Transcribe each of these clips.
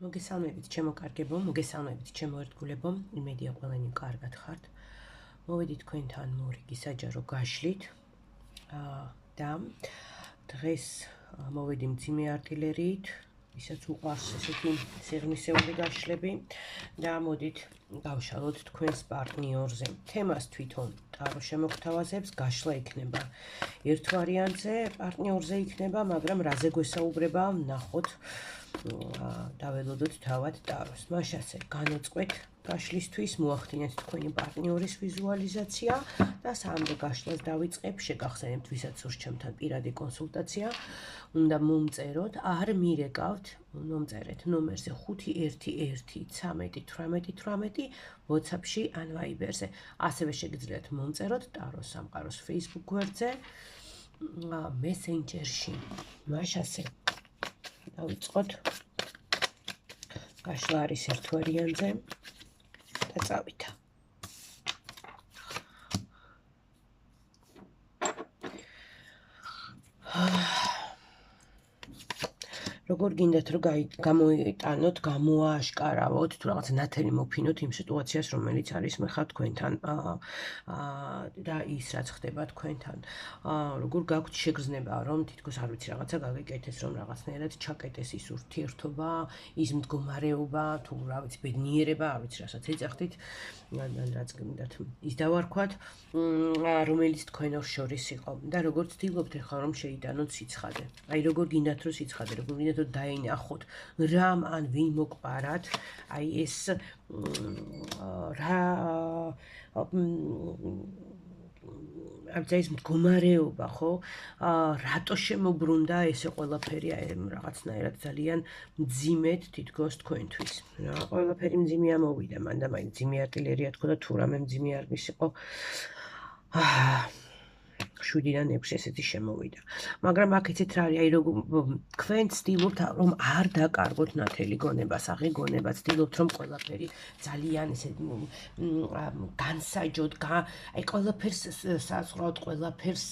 მოგესალმებით ჩემო კარგებო, მოგესალმებით ჩემო ერთგულებო, იმედია ყველანი კარგად ხართ. მოვედი თქვენთან მორიგი საჯარო გაშლით. და დღეს მოვედი მძიმე артиლერიით, ისაც უყვარს ესეთი სიღრმისეული გაშლები და მოდით გავშალოთ თქვენს პარტნიორზე. თემას თვითონ ტარო შემოგთავაზებს, გაშლა იქნება ერთ ვარიანტზე, პარტნიორზე იქნება, მაგრამ რაზე გვესაუბრება, ნახოთ. დაველოდოთ თავად ტაროს. მაშასე განოწყვეთ გაშლისთვის, მოახდინეთ თქვენი პარტნიორის ვიზუალიზაცია და სამდე გაშლას დავიწყებ, შეგახსენებთ ვისაც სურს ჩემთან პირადი კონსულტაცია, უნდა მომწეროთ, არ მირეკავთ, მომწერეთ ნომერზე 5111318 WhatsApp-ში ან Viber-ზე. ასევე შეგიძლიათ მომწეროთ ტაროს სამყაროს Facebook გვერდზე, Messenger-ში. მაშასე დავიწყოთ. გაშლა არის ერთ ვარიანტზე და წავითა. როგორ გინდათ რომ გამოიტანოთ, გამოააშკარავოთ, თუ რაღაც ნათელი მოფინოთ იმ სიტუაციას, რომელიც არის მეხა თქვენთან და ის რაც ხდება თქვენთან. როგორ გაქვთ შეგრძნება, რომ თითქოს არ ვიცი რაღაცა გაგეკეთეს, რომ რაღაცნაირად ჩაკეტეს ის ურთიერთობა, ის მდგომარეობა, თუ რა ვიცი, ბედნიერება, არ ვიცი რასაც ეძახდით, რაც გინდათ ის დავარქვათ, რომელიც თქვენ ორ შორის იყო და როგორ ცდილობთ ახლა რომ შეიტანოთ სიცხადე. აი როგორ გინდათ რომ სიცხადე, როგორ გინდათ რომ დაინახოთ რამ ან ვინ მოგპარათ, აი ეს რა ეს მდგომარეობა, ხო? რატო შემოbrunდა ესე ყველაფერი რაღაცნაირად ძალიან მძიმედ თითქოს თქვენთვის. რა ყველაფერი მძიმე ამოვიდა, მანდა მაინც მძიმე артиლერია თქო და თუ რამე მძიმე არ მისიყო. 7-დან 6 ესეთი შემოვიდა. მაგრამ აქ იცით რა არის, აი როგორ თქვენ ცდილობთ რომ არ დაკარგოთ ნათელი გონება, სახე გონება, ცდილობთ რომ ყველაფერი ძალიან ესე განსაჯოთ, აი ყველაფერს საზღვრავთ, ყველაფერს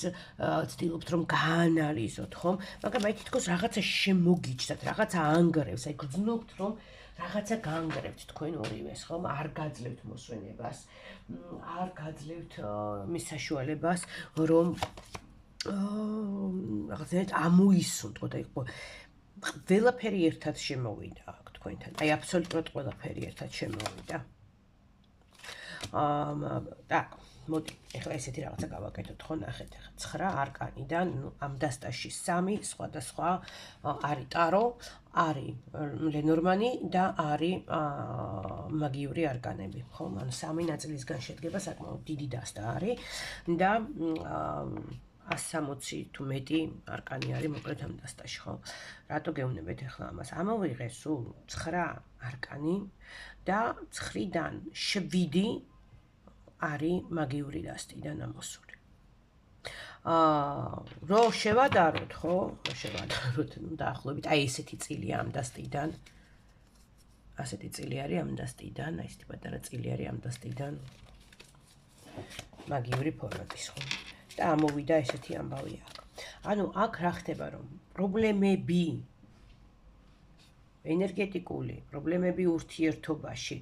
ცდილობთ რომ გაანალიზოთ, ხომ? მაგრამ აი თითქოს რაღაცა შემოგიჩნდათ, რაღაცა ანგრევს, აი გრძნობთ რომ რაღაცა განგრევთ თქვენ ორივეს, ხომ? არ გაძლევთ მოსვენებას, არ გაძლევთ მის საშუალებას, რომ რაღაცნაირად ამოისუნთქოთ, აი ყველაფერი ერთად შემოვიდა აქ თქვენთან, აი აბსოლუტურად ყველაფერი ერთად შემოვიდა. და მოდი, ეხლა ესეთი რაღაცა გავაკეთოთ, ხო, ნახეთ, ახლა 9 არკანიდან, ამ დასტაში 3 სხვადასხვა არის ტარო, არის ლენორმანი და არის მაგიური არკანები, ხო? ანუ 3 ნაწილისგან შედგება, საკმაოდ დიდი დასტა არის და 160 თუ მეტი არკანი არის მოკლედ ამ დასტაში, ხო? რატო გეუბნებით ახლა ამას? ამოვიღე სულ 9 არკანი და 9-დან 7 არის მაგიური დასტიდან ამოსული. რო შევადაროთ, ხო? რო შევადაროთ, დაახლოებით, აი ესეთი წილია ამ დასტიდან. ასეთი წილი არის ამ დასტიდან, აი ესეთი პატარა წილი არის ამ დასტიდან. მაგიური ფორმების, ხო? და ამოვიდა ესეთი ამბავი აქ. ანუ აქ რა ხდება, რომ პრობლემები ენერგეტიკული, პრობლემები ურთიერთობაში,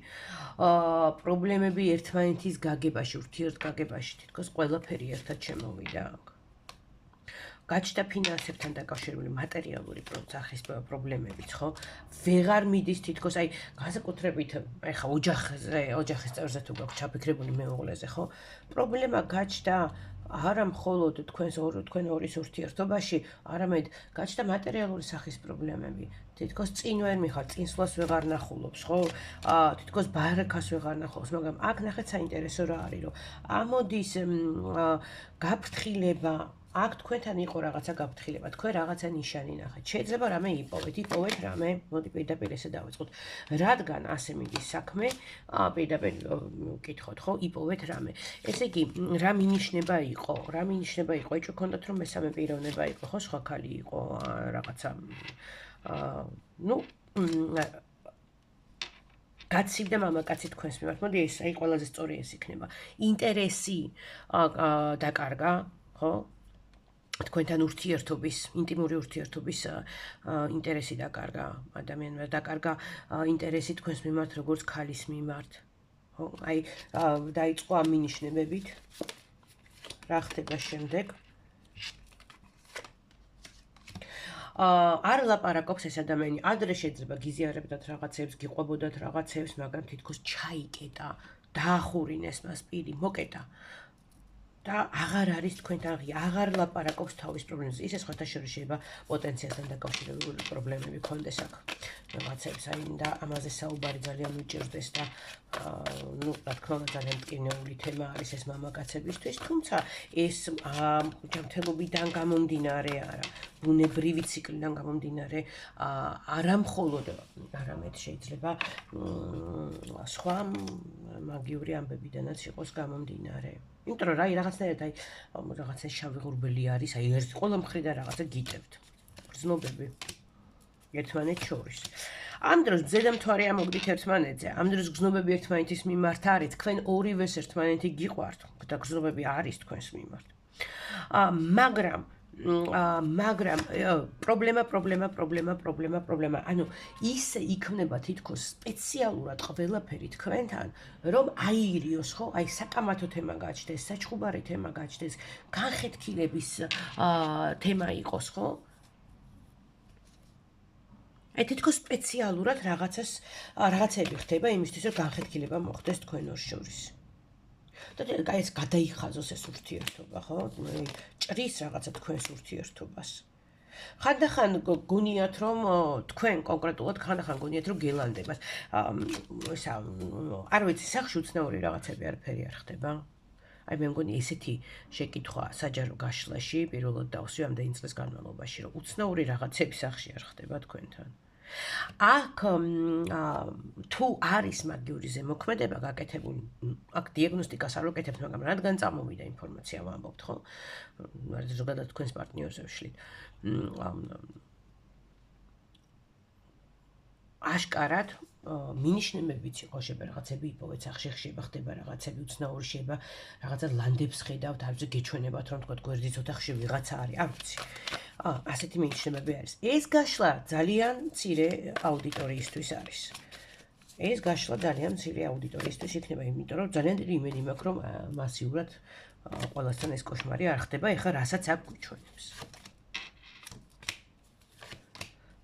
პრობლემები ერთმანეთის გაგებაში, ურთიერთგაგებაში, თითქოს ყველაფერი ერთად შემოვიდა აქ. გაჩნდა ფინანსებთან დაკავშირებული მატერიალური სახის პრობლემებიც, ხო? ვეღარ მიდის თითქოს, აი, განსაკუთრებით, აი ხა ოჯახის წევრზე თუ გაქვთ ჩაფიქრებული მეუღლეზე, ხო? პრობლემა გაჩნდა არა მხოლოდ თქვენ ორის ურთიერთობაში, არამედ გაჩნდა მატერიალური სახის პრობლემები. თითქოს წინ ვერ მიხარ, წინსვლას ვეღარ ნახულობს, ხო? თითქოს ბარაკას ვეღარ ნახულობს, მაგრამ აქ ნახეთ საინტერესო რა არის, რომ ამოდის გაფრთხილება, აქ თქვენთან იყო რაღაცა გაფრთხილება, თქვენ რაღაცა ნიშანი ნახეთ. შეიძლება რამე იპოვეთ რამე, მოდი პირდაპირ ესე დავიწყოთ. რადგან ასე მიდის საქმე, პირდაპირ ვკითხოთ, ხო? იპოვეთ რამე. ესე იგი, რა მინიშნება იყო? რა მინიშნება იყო? ეჭვი გქონდათ რომ მესამე პიროვნება იყო, ხო? სხვა ქალი იყო, რაღაცა ну გაცივდა მამაკაცი თქვენს მიმართ. მოდი ეს აი ყველაზე სწორი ეს იქნება. ინტერესი დაკარგა, ხო? თქვენთან ურთიერთობის, ინტიმური ურთიერთობის ინტერესი დაკარგა ადამიანმა, დაკარგა ინტერესი თქვენს მიმართ, როგორც ქალის მიმართ. ხო, აი დაიწყო ამ მინიშნებებით. რა ხდება შემდეგ? არ ლაპარაკობს ეს ადამიანი, ადრე შეიძლება გიზიარებდათ რაღაცებს, გიყვებოდათ რაღაცებს, მაგრამ თითქოს ჩაიკეტა, დაახურინეს მას პირი, მოკეტა. და აღარ არის თქვენთან ღია, აღარ ლაპარაკობს თავის პრობლემებზე. ისე სხვათა შორის შეიძლება პოტენციალთან დაკავშირებული პრობლემები ქონდეს აქ. რაღაცებს აი და ამაზე საუბარი ძალიან უჭირდეს და ნუ რა თქმა უნდა ძალიან მტკივნეული თემა არის ეს მამაკაცებისთვის, თუმცა ეს ჯანმრთელობიდან გამომდინარე არა, ბუნებრივი ციკლიდან გამომდინარე არა მხოლოდ არამედ შეიძლება სხვა მაგიური ამბებიდანაც იყოს გამომდინარე. იმიტომ რომ რაღაცნაირად აი რაღაცა შავი ღრუბელი არის, აი ერთი ყველა მხრიდან რაღაცა გიტევთ. გრძნობები ერთმანეთს შორის. ამ დროს ზედამთვარე ამოგდით ერთმანეთზე, ამ დროს გრძნობები ერთმანეთის მიმართ არის, თქვენ ორივეს ერთმანეთი გიყვართ და გრძნობები არის თქვენს მიმართ. მაგრამ პრობლემა. ანუ ისე იქნება თითქოს სპეციალურად ყველაფერი თქვენთან, რომ აირიოს, ხო? აი საკამათო თემა გაჩნდეს, საჩხუბარი თემა გაჩნდეს, განხეთქილების თემა იყოს, ხო? აი თითქოს სპეციალურად რაღაცები ხდება იმისთვის, რომ განხეთქილება მოხდეს თქვენ ორ შორის. და ეს გადაიხაზოს ეს ურთიერთობა, ხო? ჭრის რაღაცა თქვენს ურთიერთობას. ხანდახან გონიათ რომ თქვენ კონკრეტულად ხანდახან გონიათ რომ გელანდებას. არ ვიცი, სახში უცნაური რაღაცები არაფერი არ ხდება. აი მე მგონი ესეთი შეკითხვა საჯარო გაშლაში პირველად დავსვი ამდენი წლის განმავლობაში, რომ უცნაური რაღაცები სახში არ ხდება თქვენთან. აქ თუ არის მაგიური ზემოქმედება გაკეთებული, აქ დიაგნოსტიკას არ ვაკეთებთ, მაგრამ რადგან წამოვიდა ინფორმაცია ვამბობთ, ხო? ზოგადად თქვენს პარტნიორზე ვშლით. აშკარად მინიშნებებიც იყო, შეიძლება რაღაცები იპოვეთ სახში, შეიძლება ხდება რაღაცები უცნაური, შეიძლება რაღაცა ლანდებს ხედავთ, არც გეჩვენებათ, რომ თქვა გვერდის ოთახში ვიღაცა არის, არ ვიცი. ასეთი მინიშნებები არის. ეს გაშლა ძალიან მცირე აუდიტორიისთვის არის. ეს გაშლა ძალიან მცირე აუდიტორიისთვის იქნება, იმიტომ რომ ძალიან დიდი იმედი მაქვს, რომ მასიურად ყველასთან ეს კოშმარი არ ხდება, ეხლა რასაც აქ გვიჩვენებს.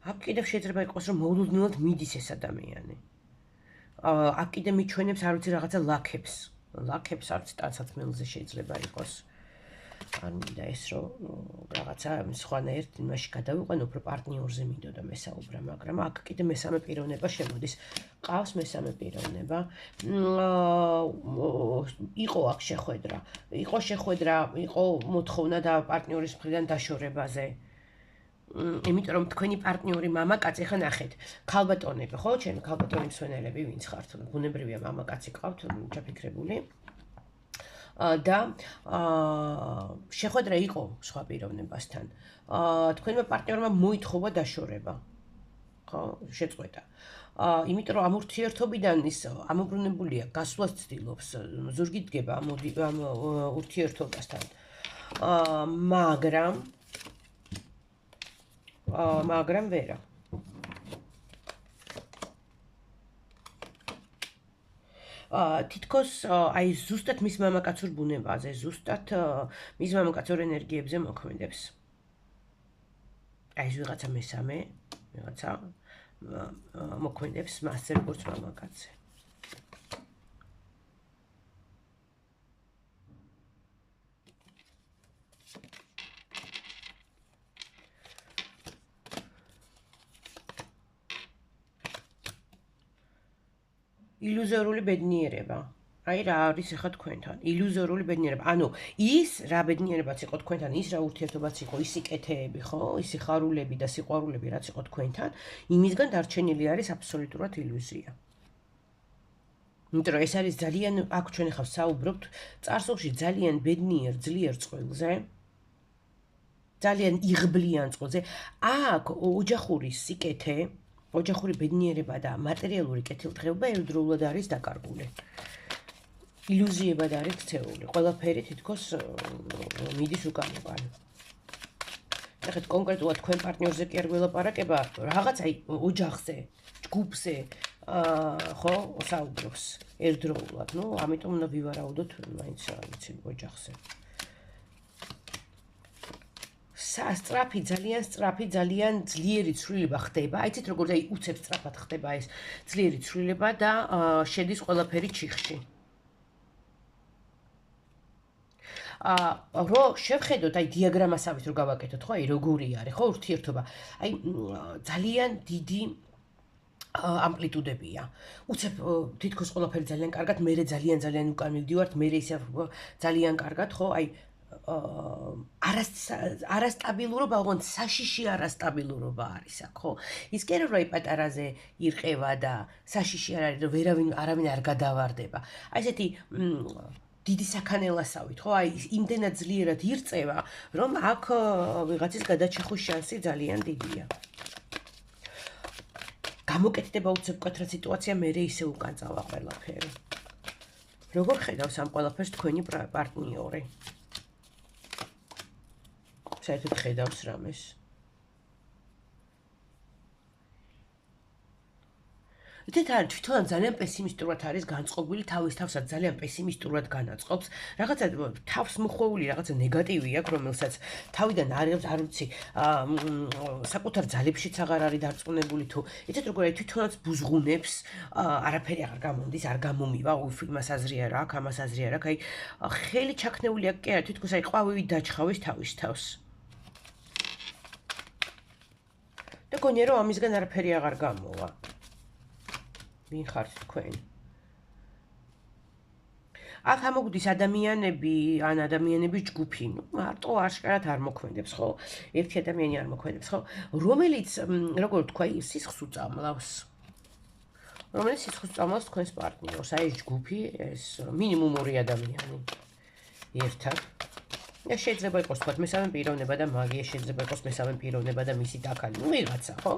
აქ კიდევ შეიძლება იყოს, რომ მოულოდნელად მიდის ეს ადამიანი. აქ კიდე მიჩვენებს, არ ვიცი, რაღაცა ლაქებს არც ტანსაცმელზე შეიძლება იყოს. არ მინდა ეს რომ რაღაცა სხვანაირად იმაში გადავიყვანო, უფრო პარტნიორზე მინდოდა მესაუბრა, მაგრამ აქ კიდე მესამე პიროვნება შემოდის. ყავს მესამე პიროვნება. იყო აქ შეხვედრა. იყო მოთხოვნა და პარტნიორის მხრიდან დაშორებაზე. იმიტომ რომ თქვენი პარტნიორი მამაკაცი, ხა ნახეთ, ქალბატონები, ხო, ჩემი ქალბატონი მსვენელები ვინც ხართ, ბუნებრივია მამაკაცი ყავთ, ჩაფიქრებული. და შეხვედრა იყო სხვა პიროვნებასთან. თქვენმა პარტნიორმა მოითხოვა დაშორება. ხო, შეწყვეტა. იმიტომ რომ ამ ურთიერთობიდან ის ამობრუნებულია, გასვლას ცდილობს, ზურგი დგება ამ ურთიერთობასთან. მაგრამ ვერა. თითქოს აი ზუსტად მის მამაკაცურ ბუნებაზე, ზუსტად მის მამაკაცურ ენერგიებზე მოქმედებს. აი ეს ვიღაცა მესამე, ვიღაცა მოქმედებს მასზე როგორც მამაკაცზე. ილუზორული ბედნიერება. აი რა არის ახლა თქვენთან? ილუზორული ბედნიერება. ანუ ის რა ბედნიერებაც იყო თქვენთან, ის რა ურთიერთობაც იყო, ის სიკეთეები, ხო? ის სიხარულები და სიყვარულები რაც იყო თქვენთან, იმისგან დარჩენილი არის აბსოლუტურად ილუზია. იმიტომ რომ ეს არის ძალიან, აქ ჩვენ ახლა საუბრობთ წარსულში ძალიან ბედნიერ, ძლიერ წყვილზე. ძალიან იღბლიან წყვილზე. აქ ოჯახური სიკეთე, ოჯახური ბედნიერება და მატერიალური კეთილდღეობა ერთდროულად არის დაკარგული. ილუზიებად არის ქცეული. ყველაფერი თითქოს მიდის უკან-უკან. ეხლა კონკრეტულად თქვენ პარტნიორზე კი არ გველაპარაკება, რაღაც აი ოჯახზე, ჯგუფზე ხო, საუბრობს ერთდროულად. ნუ, ამიტომ უნდა ვივარაუდოთ მაინც ვიცი ოჯახზე. სწრაფი, ძალიან ძლიერი ცვლილება ხდება. აიცით როგორ აი უცებ სწრაფად ხდება ეს ძლიერი ცვლილება და შედის ყველაფერი ჩიხში. რო შევხედოთ აი დიაგრამასავით რო გავაკეთოთ, ხო, აი როგორი არის, ხო, ურთიერთობა. აი ძალიან დიდი ამპლიტუდებია. უცებ თითქოს ყველაფერი ძალიან კარგად, მერე ძალიან უკან მივდივართ, მერე ისე ძალიან კარგად, ხო, აი არასტაბილურობა, ოღონდ საშიში არასტაბილურობა არის აქ, ხო? ის კი არა, რომ აი პატარაზე ირყევა და საშიში არ არის, რომ არავინ არ გადავარდება. აი ესეთი დიდი საქანელასავით, ხო? აი იმდენად ძლიერად ირწევა, რომ აქ ვიღაცის გადაჭეხვის შანსი ძალიან დიდია. გამოკეთდება უცებ მკვეთრად სიტუაცია, მერე ისე უკან წავა ყველაფერი. როგორ ხედავს ამ ყველაფერს თქვენი პარტნიორი? საერთოდ ხედავს რამეს. ითით არის თვითონ ძალიან პესიმისტურად არის განწყობილი, თავის თავსაც ძალიან პესიმისტურად განაწყობს. რაღაცა თავს მოხვეული რაღაცა ნეგატივი აქვს, რომელსაც თავიდან არ ვიცი, საკუთარ ძალებშიც აღარ არის დარწმუნებული თუ იცით როგორ არის თვითონაც ბუზღუნებს, არაფერი აღარ გამომდის, არ გამომივა, იმას აზრი არ აქვს, ამას აზრი არ აქვს. აი ხელი ჩაქნეული აქვს კი არა, თითქოს აი ყვავივით დაჩხავის თავის თავს. და გონია რომ ამისგან არაფერი აღარ გამოვა. ვინ ხართ თქვენ? აქ ამოგვდის ადამიანები, ან ადამიანების ჯგუფი, ნუ მარტო აშკარად არ მოქმედებს, ხო? ერთი ადამიანი არ მოქმედებს, ხო? რომელიც, როგორ ვთქვა, სისხლს უწამლავს. რომელიც სისხლს უწამლავს თქვენს პარტნიორს, აი ეს ჯგუფი, ეს მინიმუმ 2 ადამიანი ერთად. და შეიძლება იყოს თქვა მესამე პიროვნება და მაგია, შეიძლება იყოს მესამე პიროვნება და მისი დაკალი, ნუ ვიღაცა, ხო?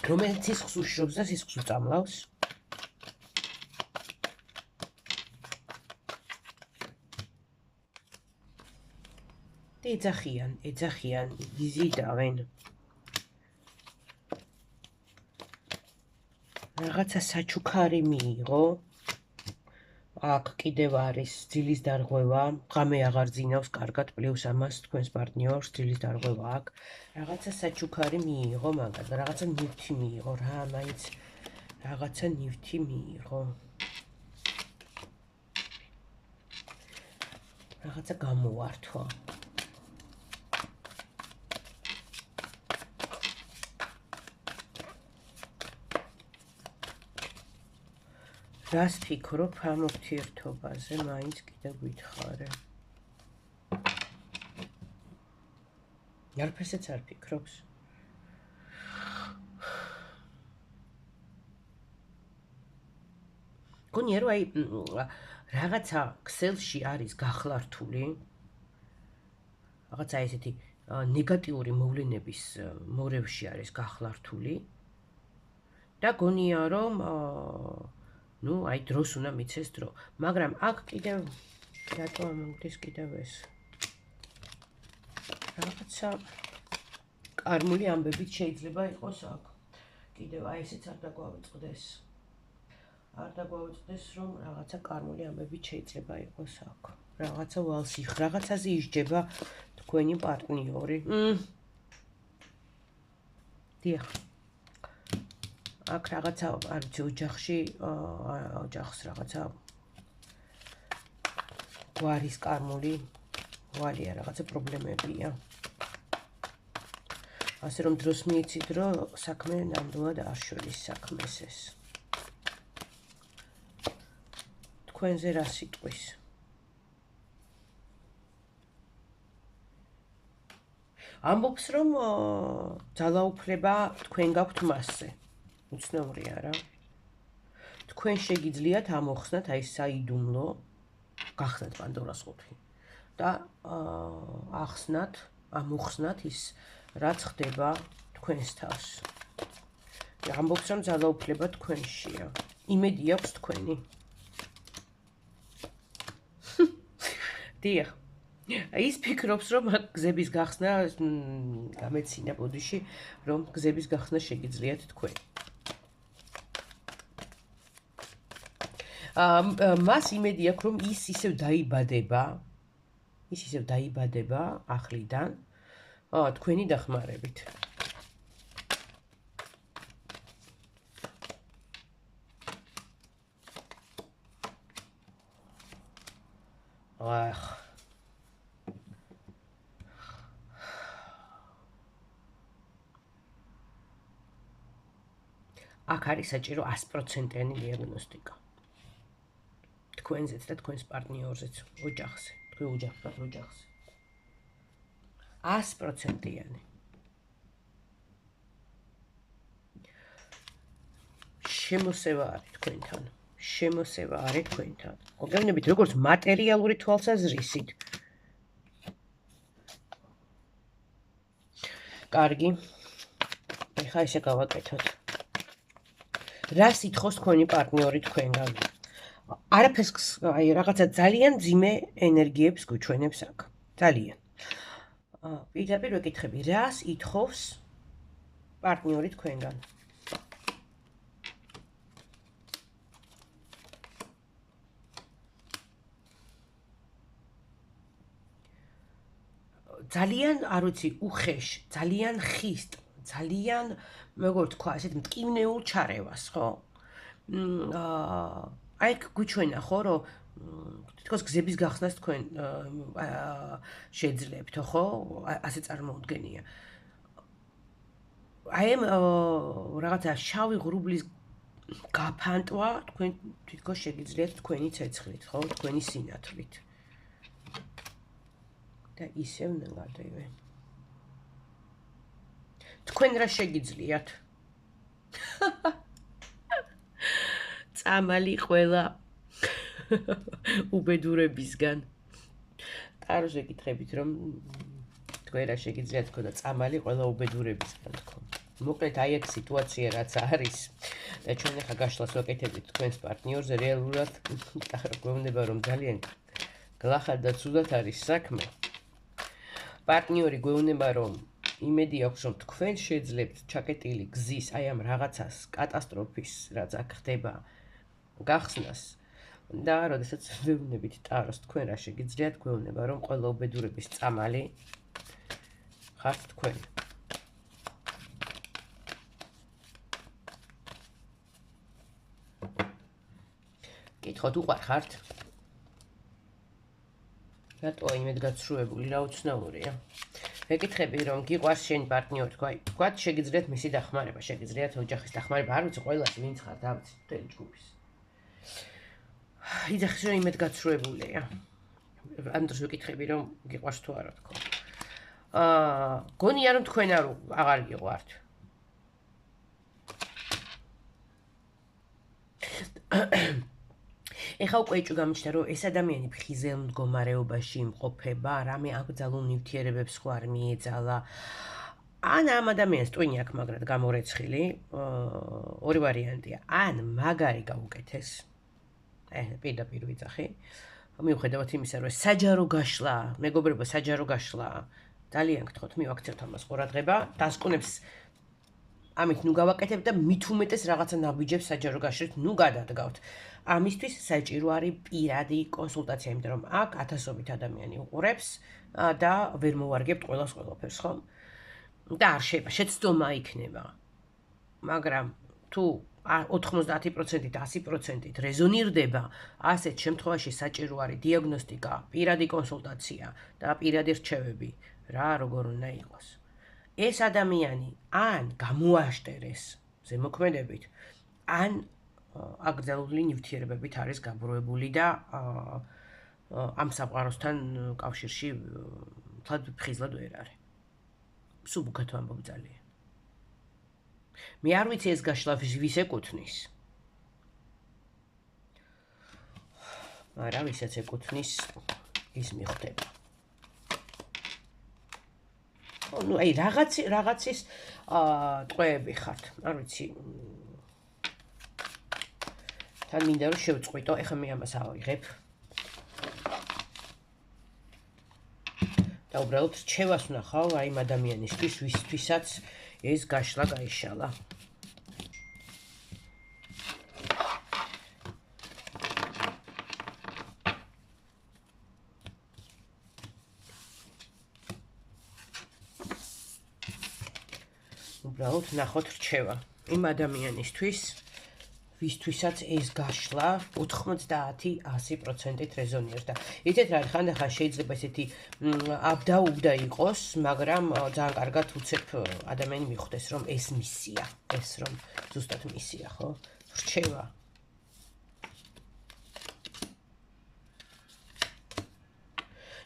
რომელიც სისხლს უშრობს და სისხლს უწამლავს. და ეძახიან, იზიდავენ. რაღაცა საჩუქარი მიიღო. აქ კიდევ არის ძილის დარღვევა, ღამე აღარ ძინავს კარგად, პლუს ამას თქვენს პარტნიორს ძილის დარღვევა აქვს. რაღაცა საჩუქარი მიიღო, მაგალითად, რაღაცა ნივთი მიიღო, რა, მაინც რაღაცა ნივთი მიიღო. რაღაცა გამოართვა. რას ფიქრობ ამ ურთიერთობაზე, მაინც კიდევ გითხარე. არაფერსაც არ ფიქრობს. გონია რომ აი რაღაცა ქსელში არის გახლართული. რაღაცა ესეთი ნეგატიური მოვლენების მორევში არის გახლართული. და გონია რომ ნუ აი დროს უნდა მიცეს დრო, მაგრამ აქ კიდევ რატო ამოდის კიდევ ეს რაღაცა კარმული ამბებით შეიძლება იყოს აქ. კიდევ აი ესეც არ დაგვავიწყდეს. არ დაგვავიწყდეს რომ რაღაცა კარმული ამბებით შეიძლება იყოს აქ. რაღაცა ვალსი, რაღაცაზე ისჯება თქვენი პარტნიორი. დიახ. აქ რაღაცა არ ვიცი ოჯახში, ოჯახს რაღაცა გვარის კარმული ვალია, რაღაცა პრობლემებია. ასე რომ დროს მიიცით, რომ საქმე ნამდვილად არ შორის საქმეს ეს. თქვენზე რა სიტყვის? ამბობს რომ ძალაუფლება თქვენ გაქვთ მასზე. უცნაურია რა. თქვენ შეგიძლიათ ამოხსნათ აი საიდუმლო, გახსნათ პანდორას ყუთი და ამოხსნათ ის რაც ხდება თქვენს თავს. ამბობს რომ ძალაუფლება თქვენშია. იმედი აქვს თქვენი. დიახ. ის ფიქრობს, რომ გზების გახსნა გამეცინა ბოდიში, რომ გზების გახსნა შეგიძლიათ თქვენ. მას იმედი აქვს, რომ ის ისევ დაიბადება ახლიდან თქვენი დახმარებით. აქ არის საჭირო 100%-იანი დიაგნოსტიკა. თქვენზეც და თქვენს პარტნიორზეც, ოჯახზე, თქვენ ოჯახზე. 100%-იანი. შემოსევა არის თქვენთან. მოგეუბნებით, როგორც მატერიალური თვალსაზრისით. კარგი. ეხლა ესე გავაკეთოთ. რას ითხოვს თქვენი პარტნიორი თქვენგან? არაფერს, აი რაღაცა ძალიან ძიმე ენერგიებს გუჩვენებს აქ. ძალიან. პირდაპირ ვეკითხები, რას ითხოვს პარტნიორი თქვენგან? ძალიან, არ ვიცი, უხეშ, ძალიან ხისტ, ძალიან, როგორ თქვა, ესეთ მტკივნეულ ჩარევას, ხო? აი გუჩვენა ხო, რომ თითქოს გზების გახსნას თქვენ შეძლებთ, ხო? ასე წარმოუდგენია. აი რაღაცა შავი ღრუბლის გაფანტვა თქვენ თითქოს შეგიძლიათ თქვენი ცეცხლით, ხო? თქვენი სინათლით. და ისევ ნეგატივი. თქვენ რა შეგიძლიათ? წამალი ყველა უბედურებისგან. ტაროს ეკითხებით, რომ თქვენ რა შეგიძლიათ თქო და წამალი ყველა უბედურებისგან თქო. მოკლედ აი ეგ სიტუაცია რაც არის და ჩვენ ახლა გაშლას ვაკეთებთ თქვენს პარტნიორზე რეალურად გვეუბნება რომ ძალიან გლახად და ცუდად არის საქმე. პარტნიორი გვეუბნება რომ იმედი აქვს რომ თქვენ შეძლებთ ჩაკეტილი გზის აი ამ რაღაცას კატასტროფის რაც აქ ხდება გახსნას და როდესაც ვეუბნებით ტაროს თქვენ რა შეგიძლიათ გვეუბნება რომ ყველა უბედურების წამალი ხართ თქვენ. კითხოთ უყარხართ? რატო იმედგაცრუებული, რა უცნაურია? ეკითხები რომ გიყვარს შენი პარტნიორი, თქვა შეგიძლიათ მისი დახმარება, შეგიძლიათ ოჯახის დახმარება, არ ვიცი ყველას ვინც ხარ, დავიცი მთელი ჯგუფის. იძახის რომ იმედგაცრუებულია. ამ დროს ვეკითხები რომ გიყვარს თუ არა თქო. გონია რომ თქვენ აღარ გიყვართ. ეხლა უკვე ეჭვი გამიჩნდა რომ ეს ადამიანი ფხიზელ მდგომარეობაში იმყოფება, რამე აკრძალულ ნივთიერებებს ხო არ მიეძალა. ან ამ ადამიანს ტვინი აქვს მაგრად გამორეცხილი, ორი ვარიანტია. ან მაგარი გაუკეთეს. პირდაპირ ვიძახი. მიუხედავად იმისა, რომ საჯარო გაშლა, მეგობრებო, საჯარო გაშლა. ძალიან გთხოვთ, მივაქცევთ ამას ყურადღება, დასკვნებს ამით ნუ გავაკეთებ და მით უმეტეს რაღაცა ნაბიჯებს საჯარო გაშლით ნუ გადადგავთ. ამისთვის საჭირო არის პირადი კონსულტაცია, იმიტომ რომ აქ ათასობით ადამიანი უყურებს და ვერ მოვარგებთ ყველას ყველაფერს, ხო? და არ შეიძლება, შეცდომა იქნება. მაგრამ თუ 90%-ით, 100%-ით რეზონირდება, ასეთ შემთხვევაში საჭირო არის დიაგნოსტიკა, პირადი კონსულტაცია და პირადი რჩევები, რა როგორ უნდა იყოს. ეს ადამიანი ან გამოაშტერეს ზემოქმედებით, ან აკრძალული ნივთიერებებით არის გაბროებული და ამ საყვაროსთან კავშირში თად ფხიზლად ვერ არის. სულ უკეთ ვამბობ ძალიან. მე არ ვიცი ეს გაშლა ვის ეკუთვნის. მაგრამ ვისაც ეკუთვნის ის მიხვდება. ну აი რაღაცის ტყვეები ხართ, არ ვიცი. თან მინდა რომ შევწყვიტო, ეხლა მე ამას ავიღებ. და უბრალოდ რჩევას ვნახავ აი იმ ადამიანისთვის, ვისთვისაც ეს გაშლა გაიშალა. უბრალოდ ნახოთ რჩევა იმ ადამიანისთვის, ვისთვისაც ეს გაშლა 90-100%-ით რეზონირს და იცით რა, ხანდახან შეიძლება ესეთი აბდა-უბდა იყოს, მაგრამ ძალიან კარგად უცებ ადამიანი მიხვდეს, რომ ეს მისია, ეს რომ ზუსტად მისია, ხო? რჩევა.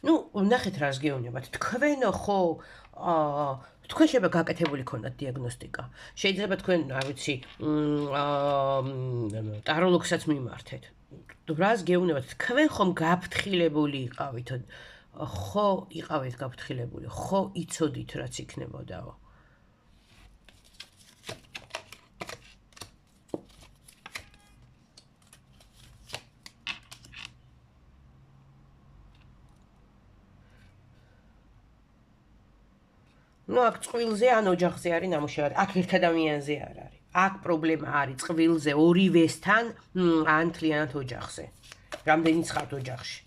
ნუ, ნახეთ რას გეუბნებათ. თქვენო ხო თქვენ შეიძლება გაკეთებული ქონდათ დიაგნოსტიკა. შეიძლება თქვენ, არ ვიცი, ტაროლოგსაც მიმართეთ. რას გეუბნებათ? თქვენ ხომ გაფრთხილებული იყავით? ხო, იყავით გაფრთხილებული. ხო, იცოდით რაც იქნებოდაო. ნუ აქ წყვილზე ან ოჯახზე არის ნამუშევარი. აქ ერთ ადამიანზე არ არის. აქ პრობლემა არის წყვილზე, ორივესთან ან თლიანად ოჯახზე. რამდენიც ხართ ოჯახში.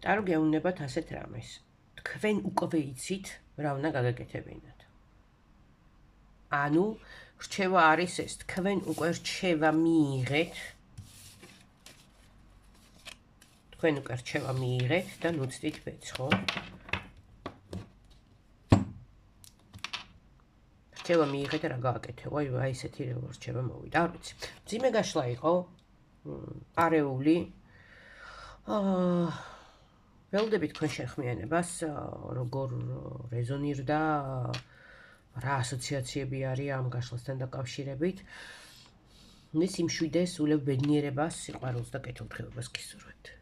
ტარო გეუბნებათ ასეთ რამეს. თქვენ უკვე იცით, რა უნდა გაგეკეთებინათ. ანუ, რჩევა არის ეს, თქვენ უკვე რჩევა მიიღეთ. თქვენ უკვე რჩევა მიიღეთ და ნუცდით ბედს, ხო? რჩევა მიიღეთ და რა გააკეთე? აი ესეთი რჩევა მოვიდა. არ ვიცი. მძიმე გაშლა იყო, არეული. ველოდებით თქვენ შეხმიანებას, როგორ რეზონირდა, რა ასოციაციები არის ამ გაშლასთან დაკავშირებით. მე სიმშვიდეს, სულებ ბედნიერებას, სიყვარულს და კეთილდღეობას გისურვებთ.